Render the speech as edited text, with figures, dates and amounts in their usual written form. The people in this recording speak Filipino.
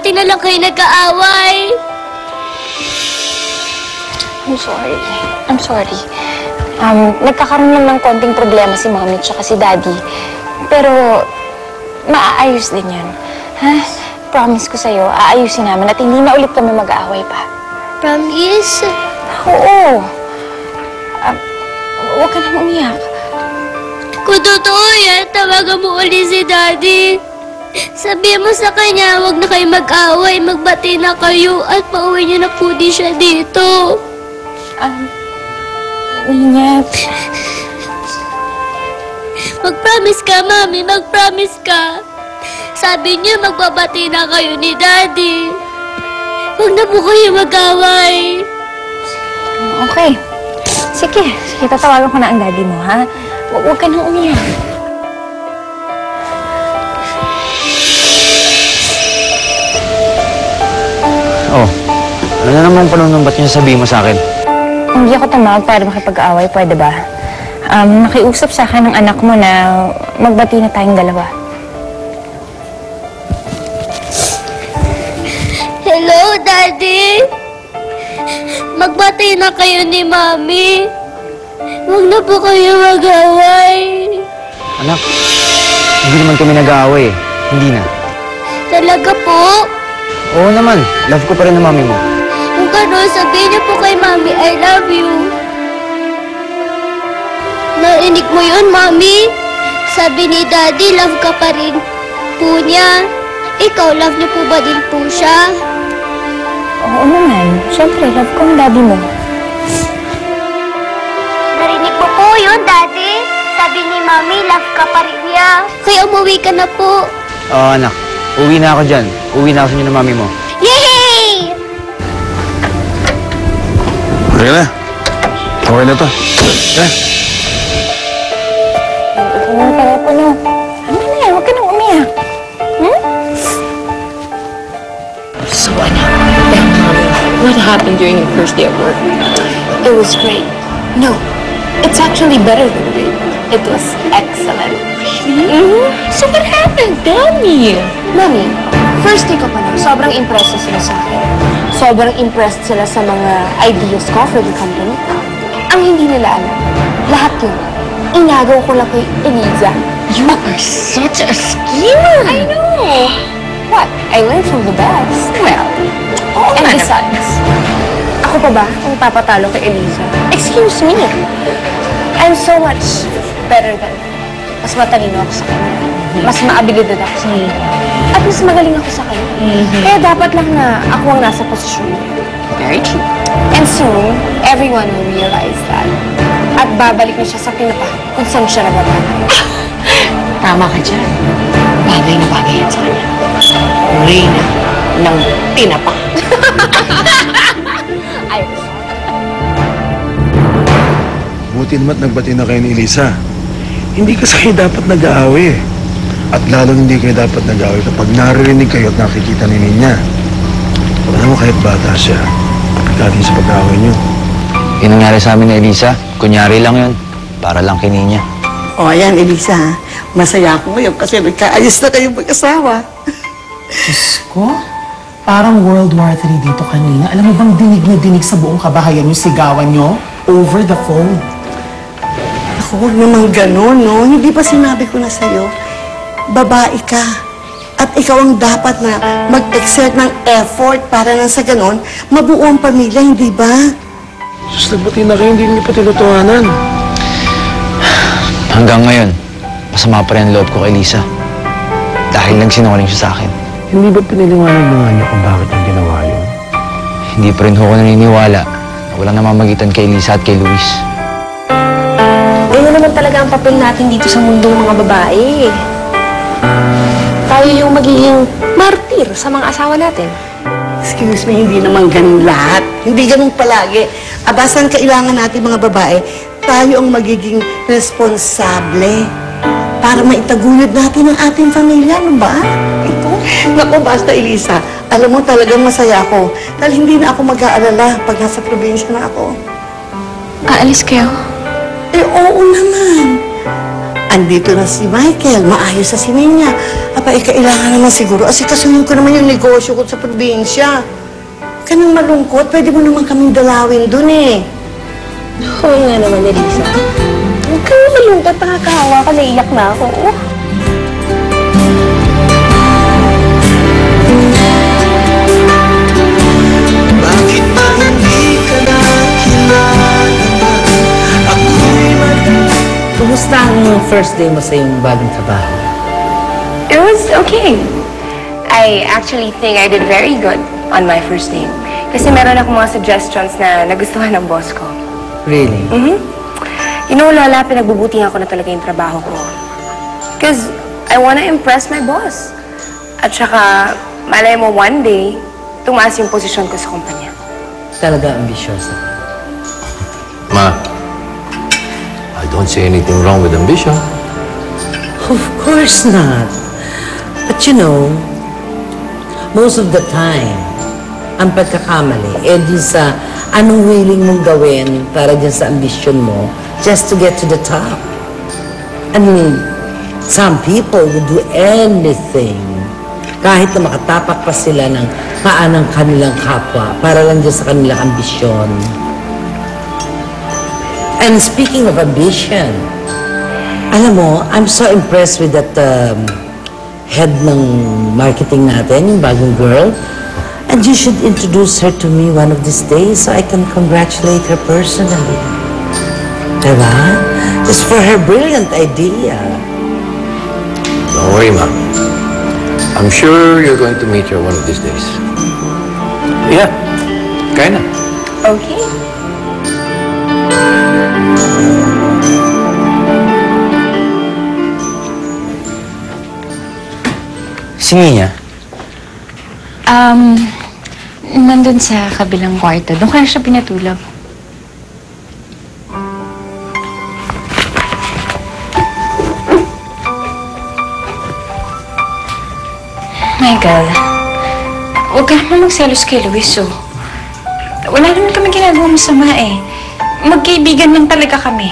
Dati na lang kayo nag-aaway. I'm sorry. I'm sorry. Nagkakaroon lang ng konting problema si Mommy at si Daddy. Pero, maaayos din yan. Ha? Promise ko sa'yo, aayusin namin at hindi na ulit kami mag-aaway pa. Promise? Oo. Huwag ka nang umiyak. Kung totoo yan, tawagan mo ulit si Daddy. Sabihin mo sa kanya, huwag na kayo mag-away, magbati na kayo at pauwi niyo na po di siya dito. Ingat. Mag-promise ka, Mami, mag-promise ka. Sabi niya, magbabati na kayo ni Daddy. Huwag na po kayo mag-away. Okay. Sige, tatawagan ko na ang Daddy mo, ha? Huwag ka nang umiyak. Oh, ano na naman panunumbat niya sabihin mo sa akin? Hindi ako tumawag para makipag-away, pwede ba? Nakiusap sa akin ng anak mo na magbati na tayong dalawa. Hello, Daddy? Magbati na kayo ni Mami. Huwag na po kayo mag-away. Anak, hindi naman kami nag-aaway eh. Hindi na. Talaga po? Oo naman, love ko pa rin ang mami mo. Kung gano'n, sabihin niyo po kay Mami, I love you. Narinig mo yun, Mami? Sabi ni Daddy, love ka pa rin po niya. Ikaw, love niyo po ba din po siya? Oo naman. Siyempre, love ko ang Daddy mo. Narinig mo po yun, Daddy? Sabi ni Mami, love ka pa rin niya. Kaya umuwi ka na po. Oo anak, uwi na ako dyan. Uwi na ako sa inyo ng mami mo. Yay! Okay na. Okay na to. Huwag ka nang telepono. Ano na yan? Huwag ka nang umiyak. So, anak, what happened during your first day of work? It was great. No, it's actually better than great. It was excellent. So, what happened? Tell me. Mami, first day ko pa lang, sobrang impressed sila sa akin. Sobrang impressed sila sa mga ideas ko for the company. Ang hindi nila alam, lahat yun, inagaw ko lang kay Eliza. You are such a schemer. I know! What? I learned from the best. Well, and besides, ako pa ba ang papatalo kay Eliza? Excuse me. I'm so much better than her. Mas matalino ako sa kanya. Mas maabilidad ako sa kanya. At mas magaling ako sa kanya. Kaya dapat lang na ako ang nasa posisyon niya. Very true. And soon, everyone will realize that. At babalik na siya sa pinapa kung saan siya nababalik. Tama ka dyan. Bagay na bagay yan sa kanya. Reyna ng tinapa. Buti naman nagbati na kayo ni Elisa. Hindi kasi kayo dapat nag-aaway eh. At lalo hindi kayo dapat nag-aaway kapag naririnig kayo at nakikita ni Ninya. Alam mo, kahit bata siya, pagdating sa pag-aaway niyo. Yung nangyari sa amin ni Elisa, kunyari lang yun. Para lang kay Ninya. O, ayan, Elisa, ha? Masaya ako ngayon kasi nagkaayos na kayong mag-asawa. Diyos ko, parang World War III dito kanina. Alam mo bang dinig na dinig sa buong kabahayan yung sigawan nyo over the phone? Ako, huwag naman ganun, no? Hindi pa sinabi ko na sa'yo, babae ka. At ikaw ang dapat na mag-exert ng effort para nang sa ganun, mabuo ang pamilya, hindi ba? Sus, nagbati na kayo, hindi niyo pa tinutuhanan. Hanggang ngayon, masama pa rin ang loob ko kay Elisa. Dahil nagsinungaling siya sa akin. Hindi ba piniliwanag na nga niyo kung bakit ang ginawa yun? Hindi pa rin ako naniniwala na walang namamagitan kay Elisa at kay Luis. Ganyan naman talaga ang papel natin dito sa mundong mga babae. Tayo yung magiging martir sa mga asawa natin. Excuse me, hindi naman ganun lahat. Hindi ganun palagi. Abasan kailangan natin mga babae, tayo ang magiging responsable para maitaguyod natin ang ating pamilya, ano ba? Ito. Naku, basta Elisa, alam mo talagang masaya ako dahil hindi na ako mag-aalala pag nasa probinsya na ako. Aalis kayo? Eh, oo naman. andito na si Michael, maayos sa sinin niya. Aba, kailangan naman siguro. Asikasuhin ko naman yung negosyo ko sa probinsya. Kanang malungkot, pwede mo naman kaming dalawin dun eh. Oo nga naman, Elisa. Huwag kang malungkot, nakakahawa ka, naiyak na ako. Oh. Bakit ba hindi ka na kilala? Kumusta ang first day mo sa iyong bagong trabaho? It was okay. I actually think I did very good on my first day. Kasi meron akong mga suggestions na nagustuhan ng boss ko. Really? You know, Lola, pinagbubutihan ko na talaga yung trabaho ko. Because I wanna impress my boss. At saka, malay mo one day, tumaas yung posisyon ko sa kumpanya. Talaga ambisyosa. Ma, I don't see anything wrong with ambition. Of course not. But you know, most of the time, ang pagkakamali, di sa anong willing mong gawin para dyan sa ambisyon mo just to get to the top. I mean, some people would do anything kahit na makatapak pa sila ng paa ng kanilang kapwa para lang dyan sa kanilang ambisyon. And speaking of ambition, alam mo, I'm so impressed with that head ng marketing natin, yung bagong girl. And you should introduce her to me one of these days so I can congratulate her personally. Diba? Just for her brilliant idea. Don't worry, Ma. I'm sure you're going to meet her one of these days. Yeah, kaya na. Okay. Si Nina? Nandun sa kabilang kwarto. Doon kaya siya pinatulog. Michael, huwag ka naman magselos kay Luis, oh. Wala naman kami ginagawa masama, eh. Magkaibigan lang talaga kami.